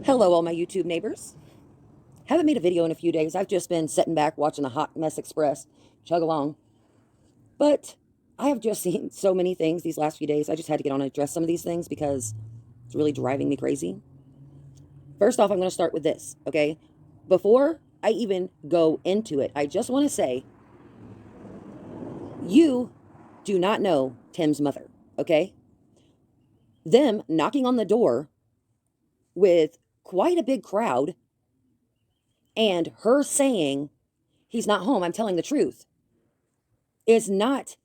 Hello, all my YouTube neighbors. Haven't made a video in a few days. I've just been sitting back watching the Hot Mess Express chug along. But I have just seen so many things these last few days. I just had to get on and address some of these things because it's really driving me crazy. First off, I'm going to start with this, okay? Before I even go into it, I just want to say you do not know Tim's mother, okay? Them knocking on the door with quite a big crowd and her saying he's not home, I'm telling the truth, is not,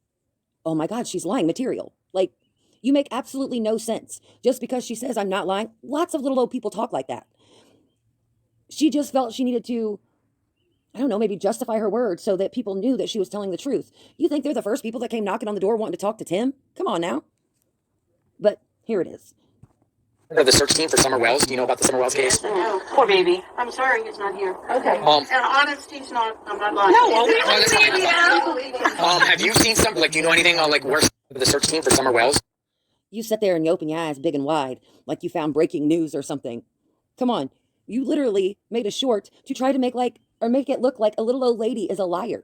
oh my God, she's lying material. Like, you make absolutely no sense. Just because she says I'm not lying, lots of little old people talk like that. She just felt she needed to, I don't know, maybe justify her words so that people knew that she was telling the truth. You think they're the first people that came knocking on the door wanting to talk to Tim? Come on now. But here it is. Of the search team for Summer Wells. Do you know about the Summer Wells case? No, poor baby. I'm sorry he's not here. Okay. And honest, he's not. I'm not lying. No, that's fine. Have you seen something, like, do you know anything on, like, where's the search team for Summer Wells? You sit there and you open your eyes big and wide like you found breaking news or something. Come on. You literally made a short to try to make it look like a little old lady is a liar.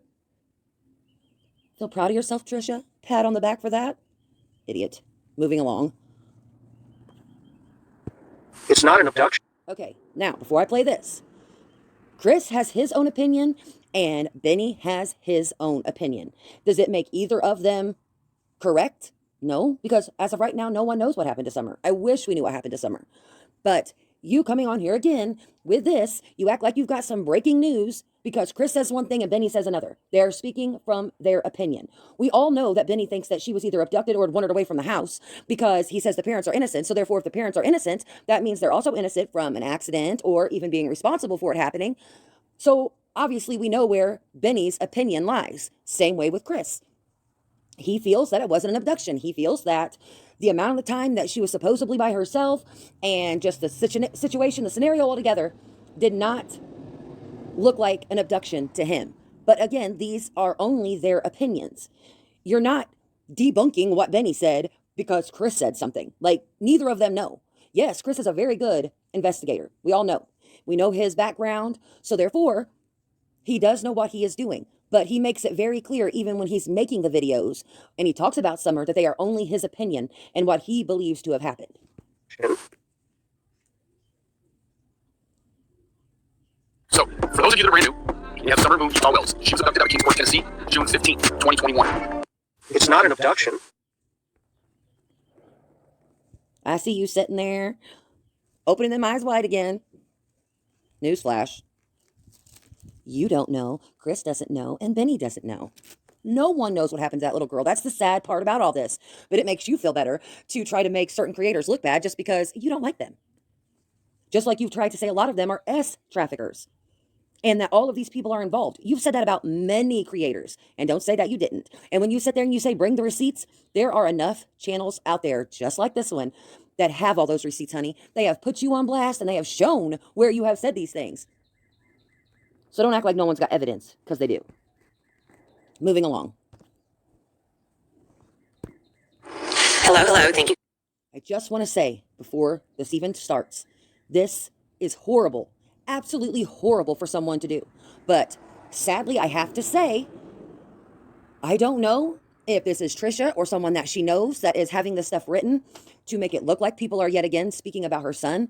Feel proud of yourself, Trisha? Pat on the back for that? Idiot. Moving along. It's not an abduction. Okay, now, before I play this, Chris has his own opinion and Benny has his own opinion. Does it make either of them correct? No, because as of right now, no one knows what happened to Summer. I wish we knew what happened to Summer. But you coming on here again with this, you act like you've got some breaking news because Chris says one thing and Benny says another. They're speaking from their opinion. We all know that Benny thinks that she was either abducted or had wandered away from the house because he says the parents are innocent. So therefore, if the parents are innocent, that means they're also innocent from an accident or even being responsible for it happening. So obviously we know where Benny's opinion lies. Same way with Chris. He feels that it wasn't an abduction. He feels that the amount of the time that she was supposedly by herself and just the situation, the scenario altogether did not look like an abduction to him. But again, these are only their opinions. You're not debunking what Benny said because Chris said something. Like, neither of them know. Yes, Chris is a very good investigator. We all know. We know his background. So therefore, he does know what he is doing. But he makes it very clear, even when he's making the videos, and he talks about Summer, that they are only his opinion and what he believes to have happened. So, for those of you that are brand new, we have Summer Wells. She was abducted out of Kingsport, Tennessee, June 15th, 2021. It's not an abduction. I see you sitting there, opening them eyes wide again. Newsflash. You don't know, Chris doesn't know, and Benny doesn't know. No one knows what happened to that little girl. That's the sad part about all this. But it makes you feel better to try to make certain creators look bad just because you don't like them. Just like you've tried to say a lot of them are traffickers and that all of these people are involved. You've said that about many creators, and don't say that you didn't. And when you sit there and you say, bring the receipts, there are enough channels out there, just like this one, that have all those receipts, honey. They have put you on blast and they have shown where you have said these things. So don't act like no one's got evidence, because they do. Moving along. Hello, thank you. I just want to say, before this even starts, this is horrible. Absolutely horrible for someone to do. But sadly, I have to say, I don't know if this is Trisha or someone that she knows that is having this stuff written to make it look like people are yet again speaking about her son,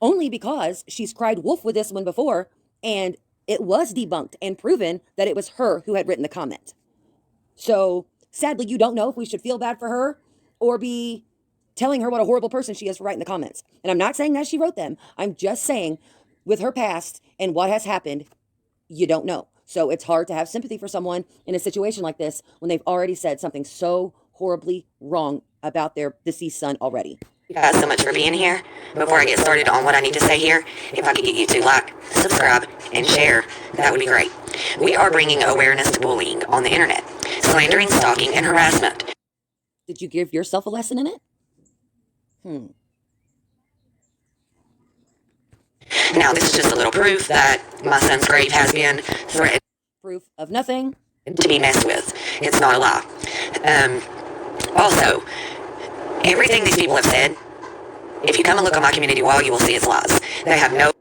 only because she's cried wolf with this one before, and it was debunked and proven that it was her who had written the comment. So sadly, you don't know if we should feel bad for her or be telling her what a horrible person she is for writing the comments. And I'm not saying that she wrote them. I'm just saying with her past and what has happened, you don't know. So it's hard to have sympathy for someone in a situation like this when they've already said something so horribly wrong about their deceased son already. You guys so much for being here. Before I get started on what I need to say here, if I could get you to like, subscribe, and share, that would be great. We are bringing awareness to bullying on the internet, slandering, stalking, and harassment. Did you give yourself a lesson in it? Now, this is just a little proof that my son's grave has been threatened Proof of nothing. to be messed with. It's not a lie. Also, everything these people have said If you come and look on my community wall, you will see its lies. They have no...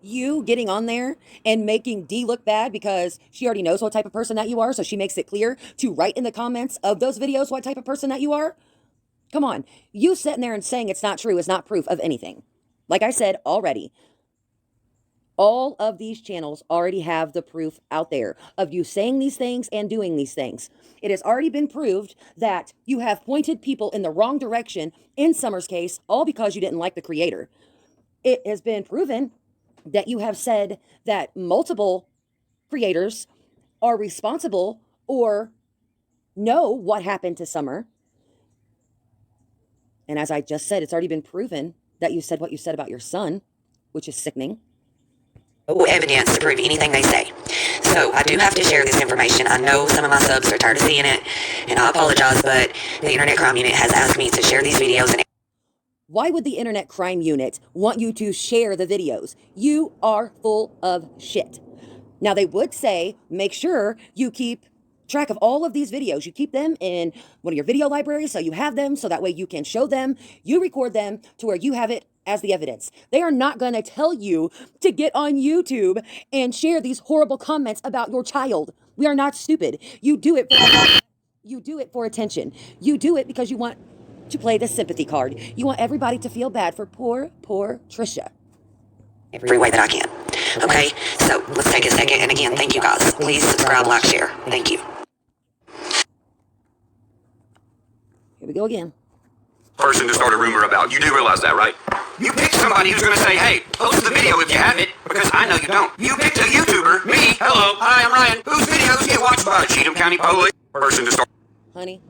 You getting on there and making D look bad because she already knows what type of person that you are, so she makes it clear to write in the comments of those videos what type of person that you are? Come on. You sitting there and saying it's not true is not proof of anything. Like I said already, all of these channels already have the proof out there of you saying these things and doing these things. It has already been proved that you have pointed people in the wrong direction in Summer's case, all because you didn't like the creator. It has been proven that you have said that multiple creators are responsible or know what happened to Summer. And as I just said, it's already been proven that you said what you said about your son, which is sickening. Evidence to prove anything they say. So I do have to share this information. I know some of my subs are tired of seeing it, and I apologize, but the Internet Crime Unit has asked me to share these videos. And why would the Internet Crime Unit want you to share the videos? You are full of shit. Now, they would say, make sure you keep track of all of these videos. You keep them in one of your video libraries so you have them, so that way you can show them, you record them to where you have it as the evidence. They are not going to tell you to get on YouTube and share these horrible comments about your child. We are not stupid. You do it for attention. You do it because you want to play the sympathy card. You want everybody to feel bad for poor Trisha. every way that I can. Okay, so let's take a second, and again, thank you guys. Please subscribe, like, share. Thank you. Here we go again. Person to start a rumor about. You do realize that, right? You picked somebody who's going to say, hey, post the video if you have it, because I know you don't. You picked a YouTuber, me, hello, hi, I'm Ryan, whose videos get watched by Cheatham County Police. Person to start. Honey,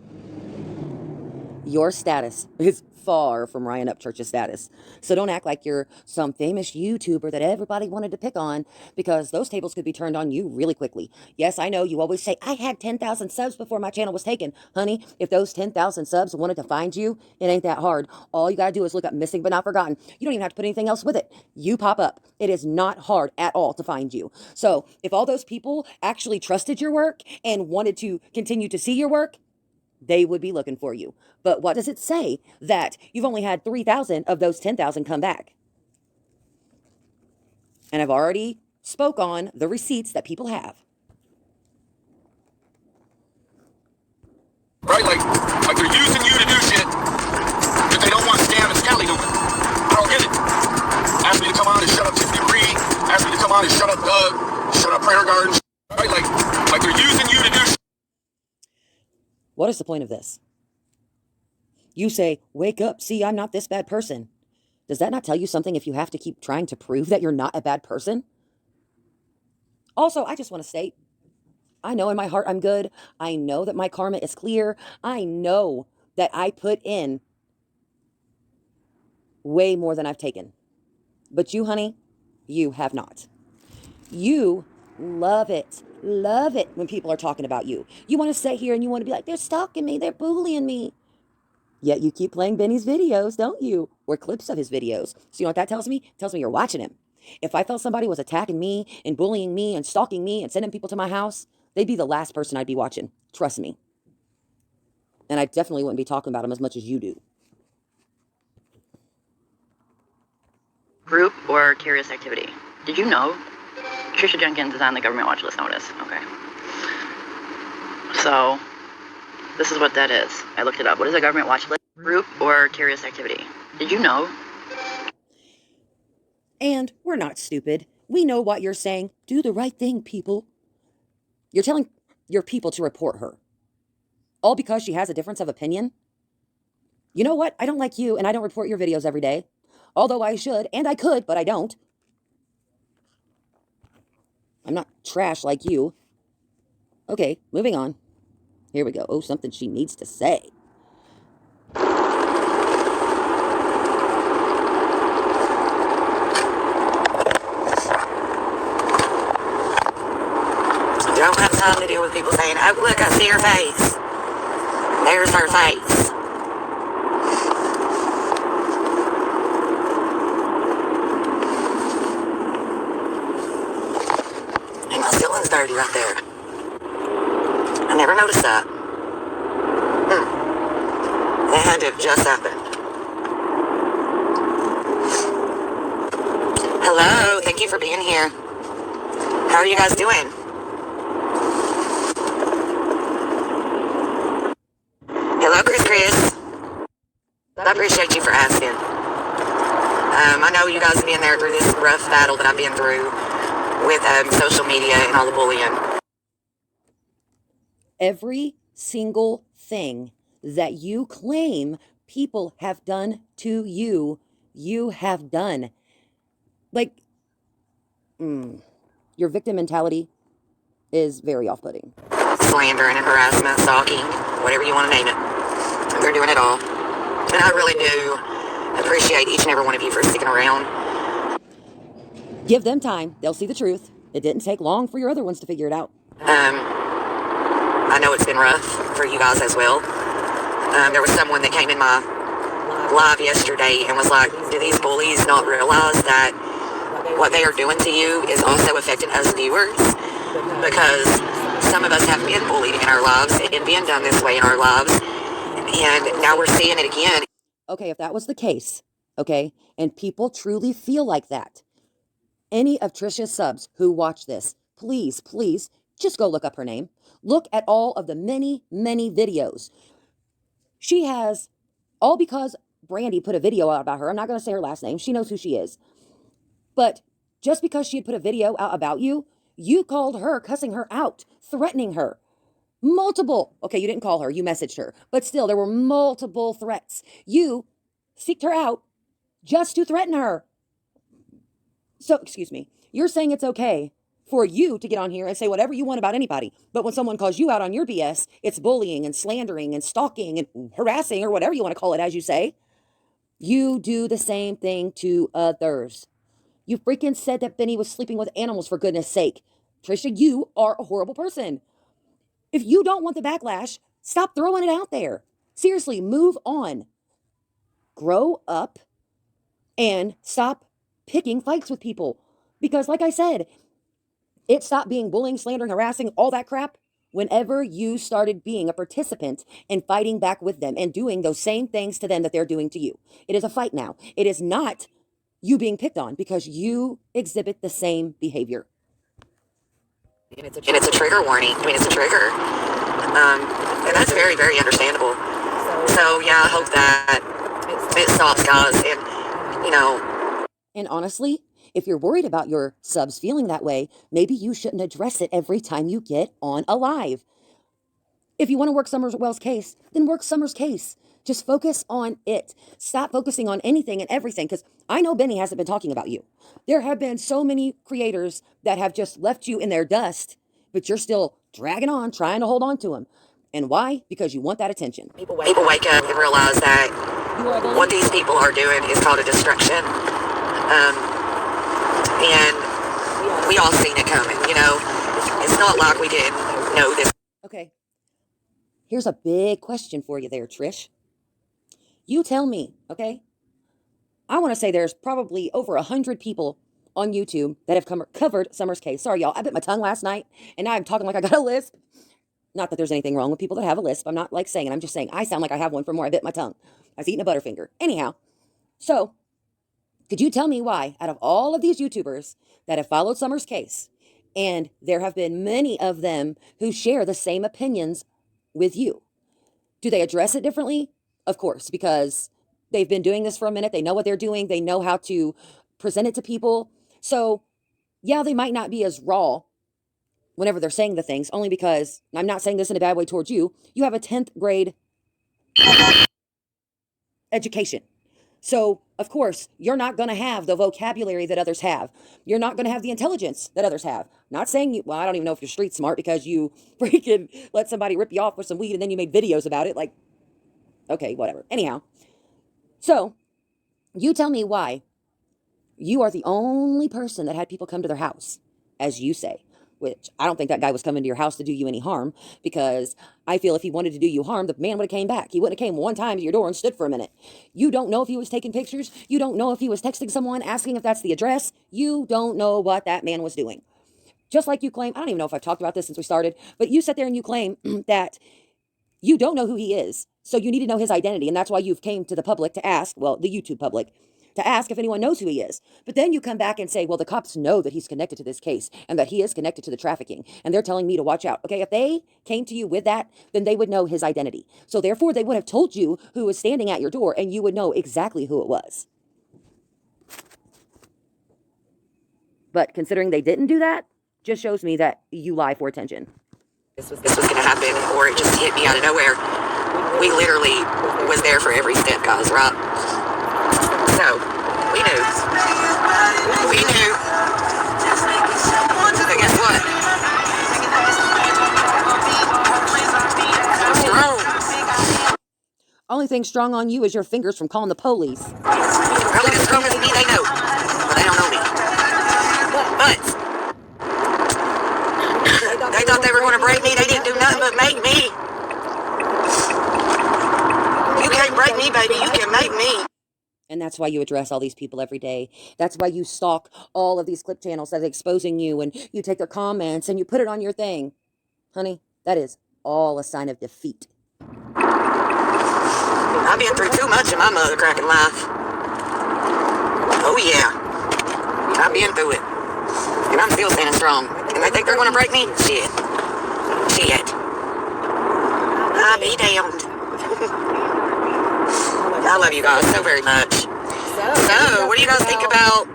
your status is far from Ryan Upchurch's status. So don't act like you're some famous YouTuber that everybody wanted to pick on, because those tables could be turned on you really quickly. Yes, I know you always say, I had 10,000 subs before my channel was taken. Honey, if those 10,000 subs wanted to find you, it ain't that hard. All you gotta do is look up Missing But Not Forgotten. You don't even have to put anything else with it. You pop up. It is not hard at all to find you. So if all those people actually trusted your work and wanted to continue to see your work, they would be looking for you. But what does it say? That you've only had 3,000 of those 10,000 come back. And I've already spoke on the receipts that people have. Right, like they're using you to do shit that they don't want Stan and Scally doing. I don't get it. Ask me to come on and shut up Tiffany Reed. Ask me to come on and shut up Doug. Shut up Prayer Garden. Right, like they're using you to do shit. What is the point of this? You say, wake up, see, I'm not this bad person. Does that not tell you something if you have to keep trying to prove that you're not a bad person? Also, I just want to state, I know in my heart I'm good. I know that my karma is clear. I know that I put in way more than I've taken. But you, honey, you have not. You love it when people are talking about you. You want to sit here and you want to be like, they're stalking me, they're bullying me. Yet you keep playing Benny's videos, don't you? Or clips of his videos. So you know what that tells me? It tells me you're watching him. If I felt somebody was attacking me and bullying me and stalking me and sending people to my house, they'd be the last person I'd be watching. Trust me. And I definitely wouldn't be talking about them as much as you do. Group or curious activity. Did you know Trisha Jenkins is on the government watch list notice? Okay. So, this is what that is. I looked it up. What is a government watch list? Group or curious activity. Did you know? And we're not stupid. We know what you're saying. Do the right thing, people. You're telling your people to report her. All because she has a difference of opinion? You know what? I don't like you, and I don't report your videos every day. Although I should, and I could, but I don't. I'm not trash like you. Okay, moving on. Here we go. Oh, something she needs to say. Don't have time to deal with people saying, oh, look, I see her face. There's her face. And my ceiling's dirty right there. I never noticed that. That had to have just happened. Hello, thank you for being here. How are you guys doing? Hello, Chris. I appreciate you for asking. I know you guys being there through this rough battle that I've been through with social media and all the bullying. Every single thing that you claim people have done to you, you have done. Like, your victim mentality is very off-putting. Slandering and harassment, stalking, whatever you want to name it. They're doing it all. And I really do appreciate each and every one of you for sticking around. Give them time. They'll see the truth. It didn't take long for your other ones to figure it out. I know it's been rough for you guys as well. There was someone that came in my live yesterday and was like, do these bullies not realize that what they are doing to you is also affecting us viewers? Because some of us have been bullied in our lives and been done this way in our lives. And now we're seeing it again. Okay, if that was the case, okay, and people truly feel like that, any of Trisha's subs who watch this, please, please, just go look up her name. Look at all of the many, many videos. She has, all because Brandy put a video out about her. I'm not going to say her last name. She knows who she is. But just because she had put a video out about you, you called her, cussing her out, threatening her. Multiple. Okay, you didn't call her, you messaged her. But still, there were multiple threats. You seeked her out just to threaten her. So, excuse me, you're saying it's okay for you to get on here and say whatever you want about anybody. But when someone calls you out on your BS, it's bullying and slandering and stalking and harassing or whatever you want to call it, as you say. You do the same thing to others. You freaking said that Benny was sleeping with animals, for goodness sake. Trisha, you are a horrible person. If you don't want the backlash, stop throwing it out there. Seriously, move on. Grow up and stop picking fights with people. Because like I said, it stopped being bullying, slandering, harassing, all that crap whenever you started being a participant in fighting back with them and doing those same things to them that they're doing to you. It is a fight now. It is not you being picked on because you exhibit the same behavior. And it's a trigger warning. I mean, it's a trigger. And that's very, very understandable. So, yeah, I hope that it stops, guys. And, you know. And honestly, if you're worried about your subs feeling that way, maybe you shouldn't address it every time you get on a live. If you want to work Summerwell's case, then work Summer's case. Just focus on it. Stop focusing on anything and everything, because I know Benny hasn't been talking about you. There have been so many creators that have just left you in their dust, but you're still dragging on, trying to hold on to them. And why? Because you want that attention. People wake up and realize that what these people are doing is called a distraction. And we all seen it coming, you know. It's not like we didn't know this. Okay. Here's a big question for you there, Trish. You tell me, okay? I want to say there's probably over 100 people on YouTube that have covered Summer's case. Sorry, y'all. I bit my tongue last night, and now I'm talking like I got a lisp. Not that there's anything wrong with people that have a lisp. I'm not like saying it. I'm just saying I sound like I have one from where I bit my tongue. I was eating a Butterfinger. Anyhow, so could you tell me why, out of all of these YouTubers that have followed Summer's case, and there have been many of them who share the same opinions with you, do they address it differently? Of course, because they've been doing this for a minute. They know what they're doing. They know how to present it to people. So, yeah, they might not be as raw whenever they're saying the things, only because, I'm not saying this in a bad way towards you, you have a 10th grade education. So, of course, you're not going to have the vocabulary that others have. You're not going to have the intelligence that others have. Not saying you, well, I don't even know if you're street smart because you freaking let somebody rip you off with some weed and then you made videos about it. Like, okay, whatever. Anyhow, so you tell me why you are the only person that had people come to their house, as you say, which I don't think that guy was coming to your house to do you any harm, because I feel if he wanted to do you harm, the man would have came back. He wouldn't have came one time to your door and stood for a minute. You don't know if he was taking pictures. You don't know if he was texting someone, asking if that's the address. You don't know what that man was doing. Just like you claim, I don't even know if I've talked about this since we started, but you sit there and you claim that you don't know who he is. So you need to know his identity. And that's why you've came to the public to ask, well, the YouTube public, to ask if anyone knows who he is. But then you come back and say, well, the cops know that he's connected to this case and that he is connected to the trafficking, and they're telling me to watch out. Okay, if they came to you with that, then they would know his identity. So therefore, they would have told you who was standing at your door, and you would know exactly who it was. But considering they didn't do that, just shows me that you lie for attention. This was going to happen, or it just hit me out of nowhere. We literally was there for every step, guys, right? So, we knew. We knew. So guess what? Strong. Only thing strong on you is your fingers from calling the police. Probably as strong as me, they know. But they don't know me. But they thought they were going to break me. They didn't do nothing but make me. You can't break me, baby. You can make me. And that's why you address all these people every day. That's why you stalk all of these clip channels that are exposing you, and you take their comments and you put it on your thing. Honey, that is all a sign of defeat. I've been through too much in my mother-cracking life. Oh, yeah. I've been through it. And I'm still standing strong. And they think they're going to break me? Shit. Shit. I'll be damned. I love you guys so very much. So, what do you guys think about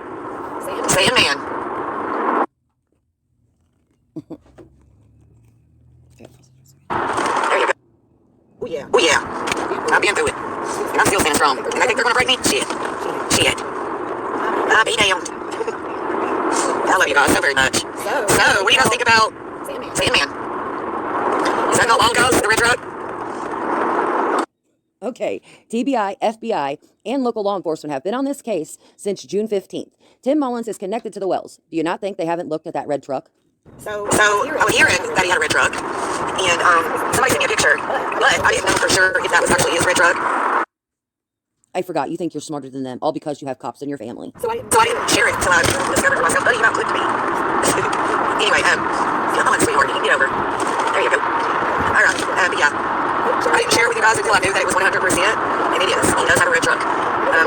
Sandman? There you go. Oh, yeah. Oh, yeah. I've been through it. And I'm still standing strong. And they think they're going to break me? Shit. Shit. I'll be damned. I love you guys so very much. So, what do you guys think about Sandman? Is that not long ago, the red truck? Okay, TBI, FBI, and local law enforcement have been on this case since June 15th. Tim Mullins is connected to the Wells. Do you not think they haven't looked at that red truck? So I was hearing that he had a red truck, and somebody sent me a picture, but I didn't know for sure if that was actually his red truck. I forgot, you think you're smarter than them, all because you have cops in your family. So I didn't share it until I discovered for myself, buddy, you clicked me. Anyway, come on, sweetheart, you can get over. There you go. All right, but yeah. I didn't share it with you guys until I knew that it was 100%, and it is. He does have a red truck.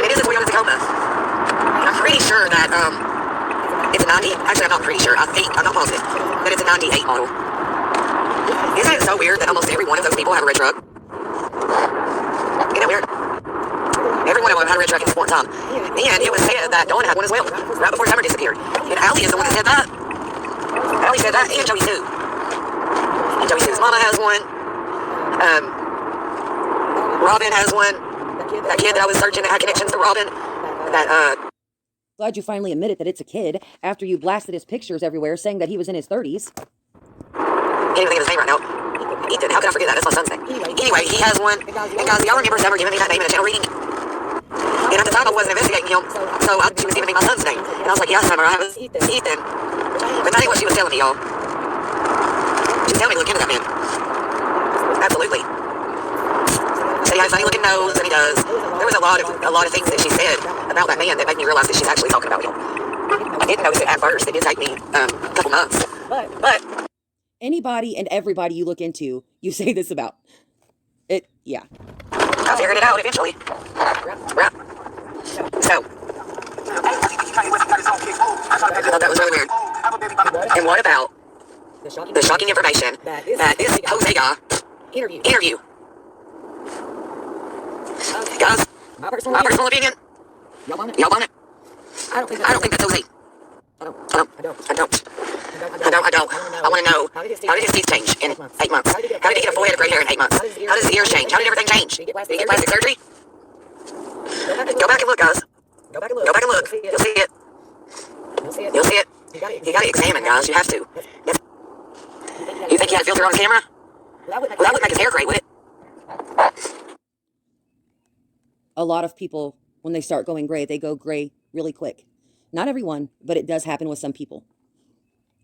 It is a Toyota Tacoma. I'm pretty sure that it's a 90. Actually, I'm not pretty sure. I think, I'm not positive, that it's a 98 model. Isn't it so weird that almost every one of those people have a red truck? Isn't it weird? Every one of them had a red truck at this point in time. And it was said that Dawn had one as well, right before Summer disappeared. And Allie is the one that said that. Allie said that, and Joey Sue. And Joey Sue's mama has one. Robin has one. That kid that I was searching that had connections to Robin. Glad you finally admitted that it's a kid after you blasted his pictures everywhere saying that he was in his 30s. Can't even think of his name right now. Ethan, how could I forget that? That's my son's name. Anyway, he has one. And guys, y'all remember Summer giving me that name in a channel reading? And at the time I wasn't investigating him, so she was giving me my son's name. And I was like, yeah, Summer, I have Ethan. But that ain't what she was telling me, y'all. She was telling me to look into that man. Absolutely. So he has a funny looking nose, and he does. There was a lot of things that she said about that man that made me realize that she's actually talking about him. I didn't notice it at first. It did take me a couple months. But Anybody and everybody you look into, you say this about. Yeah. I figured it out eventually. Right. So, I thought that was really weird. And what about the shocking information that this Jose guy interview? Guys, my personal opinion, y'all want it? I don't think that's Jose. I don't. I want to know, how did his teeth change in 8 months? How did he get a full head of gray hair in 8 months? How does his ears change? How did everything change? Did he get plastic surgery? Go back and look, guys. Go back and look. You'll see it. You'll see it. You gotta examine, guys. You have to. You think he had a filter on camera? Well, that wouldn't make his hair gray, would it? A lot of people, when they start going gray, they go gray really quick. Not everyone, but it does happen with some people.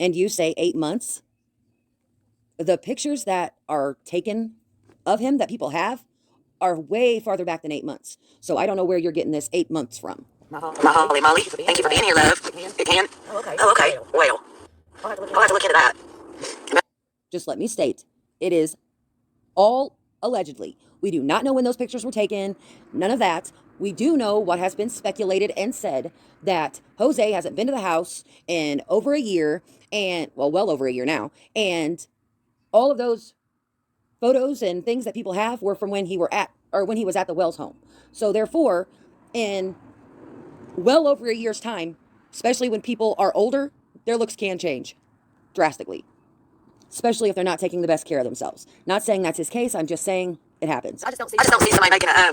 And you say 8 months? The pictures that are taken of him that people have are way farther back than 8 months. So I don't know where you're getting this 8 months from. Molly, thank you for being here, love. You can? Oh, okay. Well, I'll have to look into that. Just let me state, it is all allegedly. We do not know when those pictures were taken, none of that, We do know what has been speculated and said, that Jose hasn't been to the house in over a year, and well over a year now, and all of those photos and things that people have were from when he was at the Wells home. So therefore, in well over a year's time, especially when people are older, their looks can change drastically, especially if they're not taking the best care of themselves. Not saying that's his case. I'm just saying it happens. I just don't see somebody making a,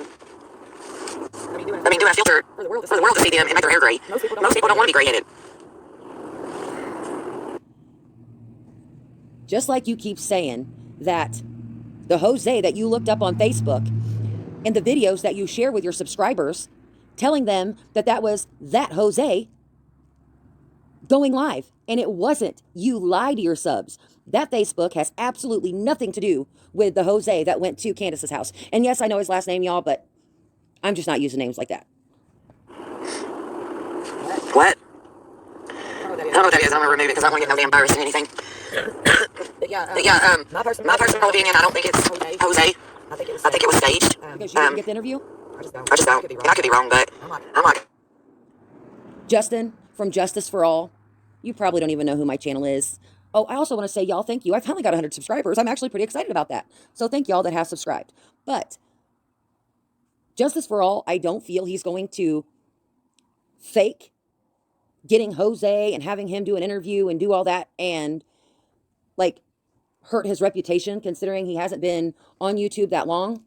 doing a filter for the world to see them and make their hair gray. Most people don't want to be gray-headed. Just like you keep saying that the Jose that you looked up on Facebook and the videos that you share with your subscribers, telling them that that was that Jose going live, and it wasn't. You lie to your subs. That Facebook has absolutely nothing to do with the Jose that went to Candace's house. And yes, I know his last name, y'all, but I'm just not using names like that. What? I don't know what that is. I'm gonna remove it because I don't want to get no damn virus or anything. My personal opinion, I don't think it's Jose. I think it was staged. Because you didn't get the interview? I just don't. And I could be wrong, but I'm like, Justin from Justice for All, you probably don't even know who my channel is. Oh, I also want to say, y'all, thank you. I finally got 100 subscribers. I'm actually pretty excited about that. So thank y'all that have subscribed. But Justice for All, I don't feel he's going to fake getting Jose and having him do an interview and do all that and like hurt his reputation, considering he hasn't been on YouTube that long.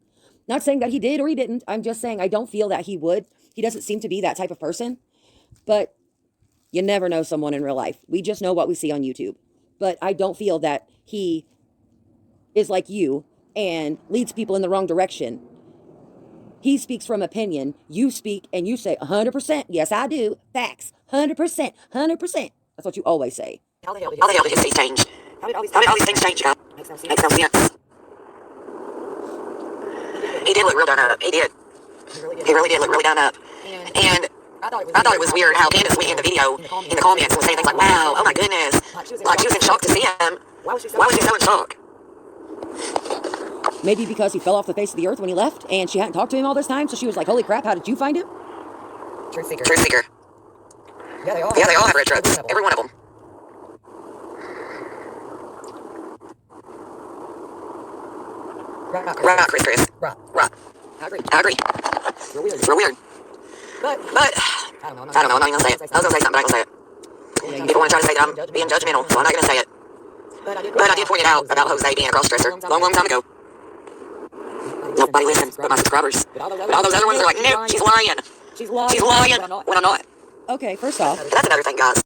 Not saying that he did or he didn't. I'm just saying I don't feel that he would. He doesn't seem to be that type of person. But you never know someone in real life. We just know what we see on YouTube. But I don't feel that he is like you and leads people in the wrong direction. He speaks from opinion. You speak and you say 100%. Yes, I do. Facts. 100%. 100%. That's what you always say. how the hell did his face change? How did all these things change, y'all? Makes no sense. He did look real done up. He did. He really did look really done up. And I thought it was weird how Candace went in the video, in the comments, and was saying things like, wow, oh my goodness. Like she was in shock to see him. Why was she so in shock? Maybe because he fell off the face of the earth when he left and she hadn't talked to him all this time. So she was like, holy crap, how did you find him? Truth seeker. Yeah, they all have red trucks. Every one of them. Right, Chris. Right. I agree. It's real weird. But I don't know, I'm not even gonna say it. I was gonna say something, but I ain't gonna say it. People want to try to say that I'm being judgmental, so I'm not gonna say it. But I did point it out about Jose being a cross-dresser a long time ago. Nobody listens but my subscribers. But all those other ones are like, no, she's lying. She's lying when I'm not. Okay, first off, That's another thing, guys.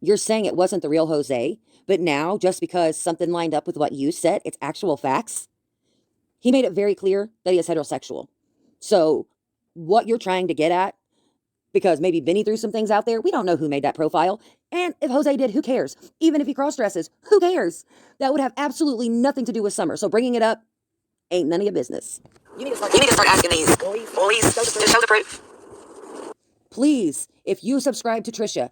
you're saying it wasn't the real Jose, but now just because something lined up with what you said, it's actual facts. He made it very clear that he is heterosexual. So what you're trying to get at, because maybe Benny threw some things out there, we don't know who made that profile. And if Jose did, who cares? Even if he cross-dresses, who cares? That would have absolutely nothing to do with Summer. So bringing it up ain't none of your business. You need to start asking these bullies to show the proof. Please, if you subscribe to Trisha,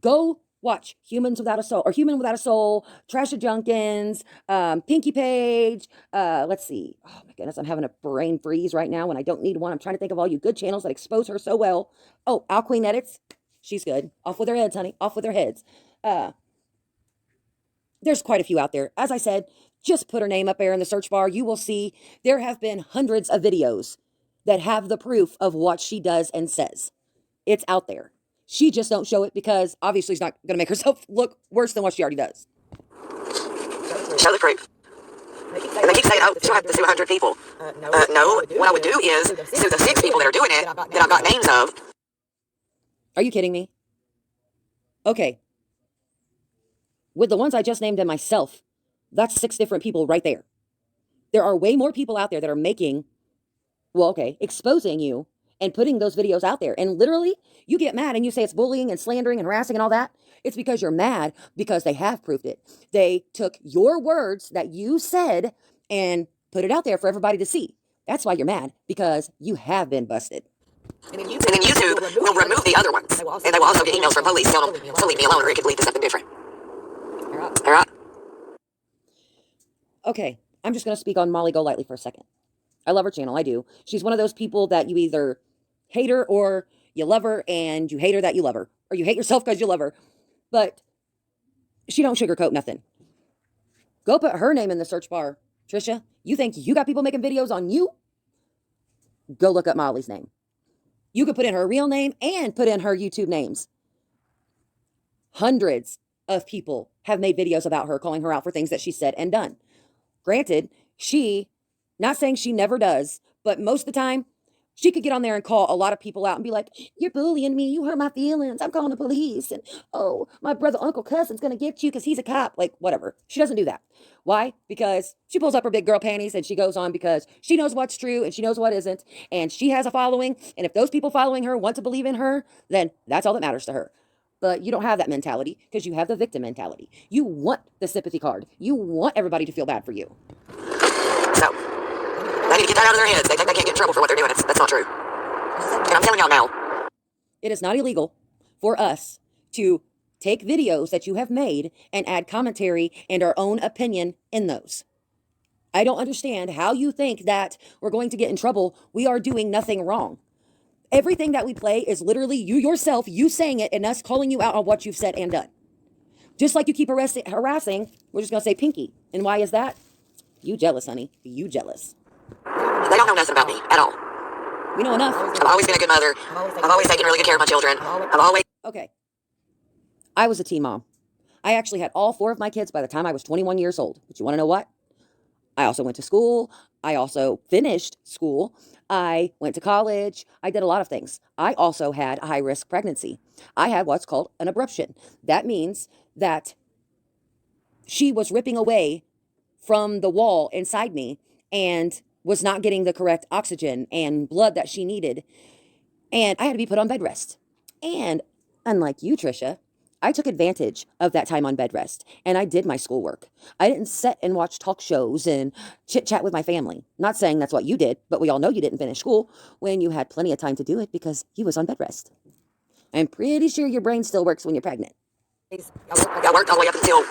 go watch Humans Without a Soul, or Human Without a Soul, Trash of Junkins, Pinky Page. Let's see. Oh my goodness, I'm having a brain freeze right now when I don't need one. I'm trying to think of all you good channels that expose her so well. Oh, Al Queen Edits. She's good. Off with their heads, honey. Off with their heads. There's quite a few out there. As I said, just put her name up there in the search bar. You will see there have been hundreds of videos that have the proof of what she does and says. It's out there. She just don't show it because obviously she's not going to make herself look worse than what she already does. Show the proof. And they keep saying, oh, she'll have to sue 100 people. No, what I would do is sue the 6 people that are doing it that I've got names of. Are you kidding me? Okay. With the ones I just named and myself, that's 6 different people right there. There are way more people out there that are exposing you and putting those videos out there. And literally, you get mad and you say it's bullying and slandering and harassing and all that. It's because you're mad because they have proved it. They took your words that you said and put it out there for everybody to see. That's why you're mad, because you have been busted. And then YouTube will remove the other ones. And they will also get emails from police telling them to leave me alone or it could lead to something different. All right. Okay, I'm just going to speak on Molly Golightly for a second. I love her channel. I do. She's one of those people that you either hate her or you love her, and you hate her that you love her, or you hate yourself because you love her. But she don't sugarcoat nothing. Go put her name in the search bar, Trisha. You think you got people making videos on you? Go look up Molly's name. You could put in her real name and put in her YouTube names. Hundreds of people have made videos about her, calling her out for things that she said and done. Granted, she, not saying she never does, but most of the time, she could get on there and call a lot of people out and be like, you're bullying me, you hurt my feelings, I'm calling the police, and oh, my brother, uncle, cousin's gonna get you because he's a cop, like whatever. She doesn't do that. Why? Because she pulls up her big girl panties and she goes on because she knows what's true and she knows what isn't, and she has a following, and if those people following her want to believe in her, then that's all that matters to her. But you don't have that mentality because you have the victim mentality. You want the sympathy card. You want everybody to feel bad for you. So, they need to get that out of their heads. They think they can't get in trouble for what they're doing. That's not true. And I'm telling y'all now. It is not illegal for us to take videos that you have made and add commentary and our own opinion in those. I don't understand how you think that we're going to get in trouble. We are doing nothing wrong. Everything that we play is literally you yourself, you saying it, and us calling you out on what you've said and done. Just like you keep harassing, we're just going to say Pinky. And why is that? You jealous, honey. You jealous. They don't know nothing about me at all. We know enough. I've always been a good mother. I've always taken really good care of my children. I've always... Okay. I was a teen mom. I actually had all 4 of my kids by the time I was 21 years old. But you want to know what? I also went to school. I also finished school. I went to college. I did a lot of things. I also had a high-risk pregnancy. I had what's called an abruption. That means that she was ripping away from the wall inside me and was not getting the correct oxygen and blood that she needed. And I had to be put on bed rest. And unlike you, Trisha, I took advantage of that time on bed rest and I did my schoolwork. I didn't sit and watch talk shows and chit chat with my family. Not saying that's what you did, but we all know you didn't finish school when you had plenty of time to do it because you was on bed rest. I'm pretty sure your brain still works when you're pregnant. I worked all the way up until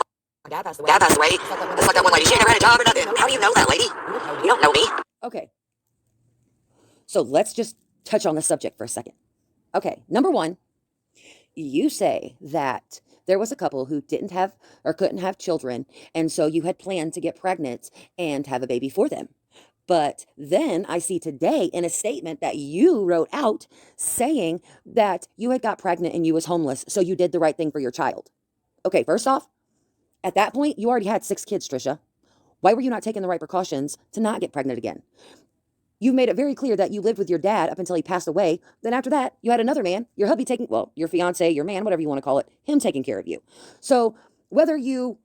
Dad passed away. It's like that one lady. She ain't never had a job or nothing. How do you know that, lady? You don't know me. Okay. So let's just touch on the subject for a second. Okay. Number one, you say that there was a couple who didn't have or couldn't have children, and so you had planned to get pregnant and have a baby for them. But then I see today in a statement that you wrote out saying that you had got pregnant and you was homeless, so you did the right thing for your child. Okay, first off, at that point, you already had 6 kids, Trisha. Why were you not taking the right precautions to not get pregnant again? You made it very clear that you lived with your dad up until he passed away. Then after that, you had another man, your hubby taking, well, your fiance, your man, whatever you want to call it, him taking care of you. So whether you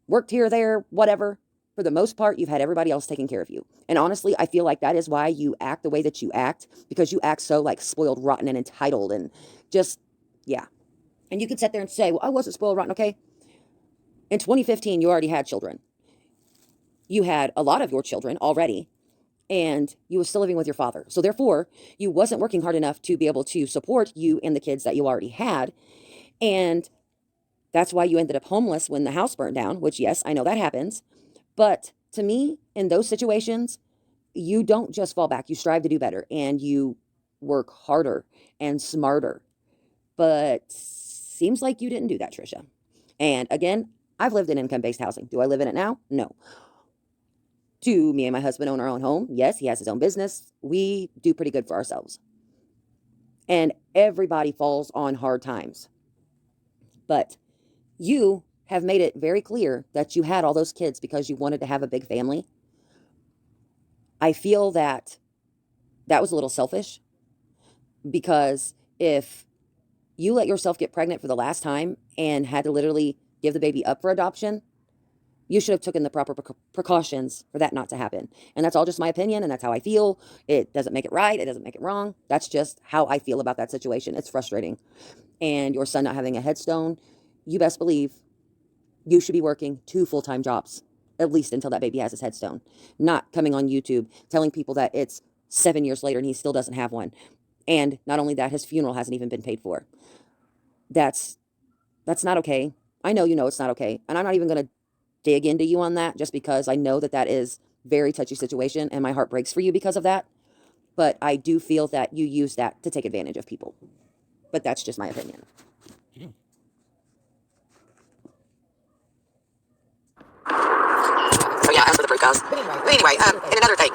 worked here or there, whatever, for the most part, you've had everybody else taking care of you. And honestly, I feel like that is why you act the way that you act, because you act so like spoiled, rotten, and entitled and just, yeah. And you could sit there and say, well, I wasn't spoiled, rotten, okay? In 2015, you already had children. You had a lot of your children already, and you were still living with your father. So therefore, you wasn't working hard enough to be able to support you and the kids that you already had. And that's why you ended up homeless when the house burned down, which, yes, I know that happens. But to me, in those situations, you don't just fall back. You strive to do better, and you work harder and smarter. But seems like you didn't do that, Trisha. And again, I've lived in income-based housing. Do I live in it now? No. Do me and my husband own our own home? Yes, he has his own business. We do pretty good for ourselves. And everybody falls on hard times. But you have made it very clear that you had all those kids because you wanted to have a big family. I feel that that was a little selfish, because if you let yourself get pregnant for the last time and had to literally give the baby up for adoption, you should have taken the proper precautions for that not to happen. And that's all just my opinion, and that's how I feel. It doesn't make it right. It doesn't make it wrong. That's just how I feel about that situation. It's frustrating. And your son not having a headstone, you best believe you should be working 2 full-time jobs, at least until that baby has his headstone. Not coming on YouTube telling people that it's 7 years later and he still doesn't have one. And not only that, his funeral hasn't even been paid for. That's not okay. I know you know it's not okay. And I'm not even going to dig into you on that, just because I know that that is very touchy situation, and my heart breaks for you because of that. But I do feel that you use that to take advantage of people. But that's just my opinion. So yeah, as for the proof, guys. But anyway, and another thing.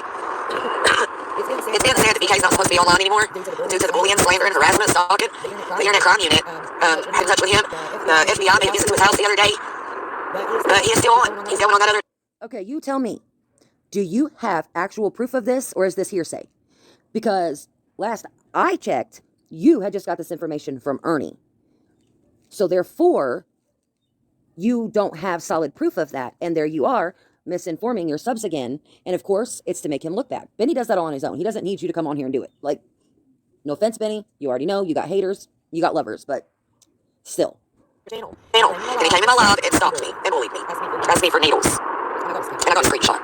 It's been said that BK's not supposed to be online anymore due to the bullying, slander, and harassment, stalking. The Internet Crime Unit had in touch with him. The FBI made a visit to his house the other day. But he is still on. He's going on that other... Okay, you tell me. Do you have actual proof of this, or is this hearsay? Because last I checked, you had just got this information from Ernie. So therefore, you don't have solid proof of that. And there you are, misinforming your subs again. And of course, it's to make him look bad. Benny does that all on his own. He doesn't need you to come on here and do it. Like, no offense, Benny. You already know. You got haters. You got lovers. But still. Channel. And he came in my live and stalked me and bullied me. Asked me for needles. And I got a screenshot.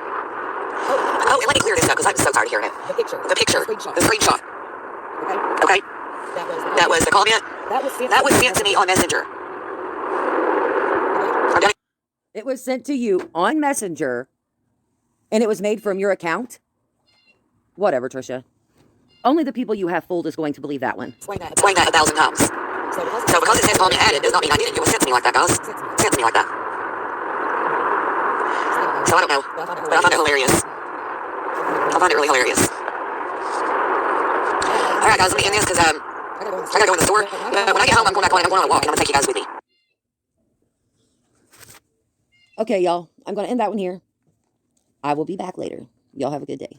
Oh, and let me clear this up because I'm so tired of hearing it. The picture. The screenshot. Okay? That was the comment. That was sent to me on Messenger. Okay? It was sent to you on Messenger, and it was made from your account? Whatever, Trisha. Only the people you have fooled is going to believe that one. Explain that 1,000 times. So because it says comment added does not mean I did it. It was sent to me like that, guys. Sent to me like that. So I don't know. But I find it hilarious. I find it really hilarious. Alright, guys, let me end this because I gotta go in the store. But when I get home, I'm going back on and I'm going on a walk and I'm gonna take you guys with me. Okay, y'all. I'm going to end that one here. I will be back later. Y'all have a good day.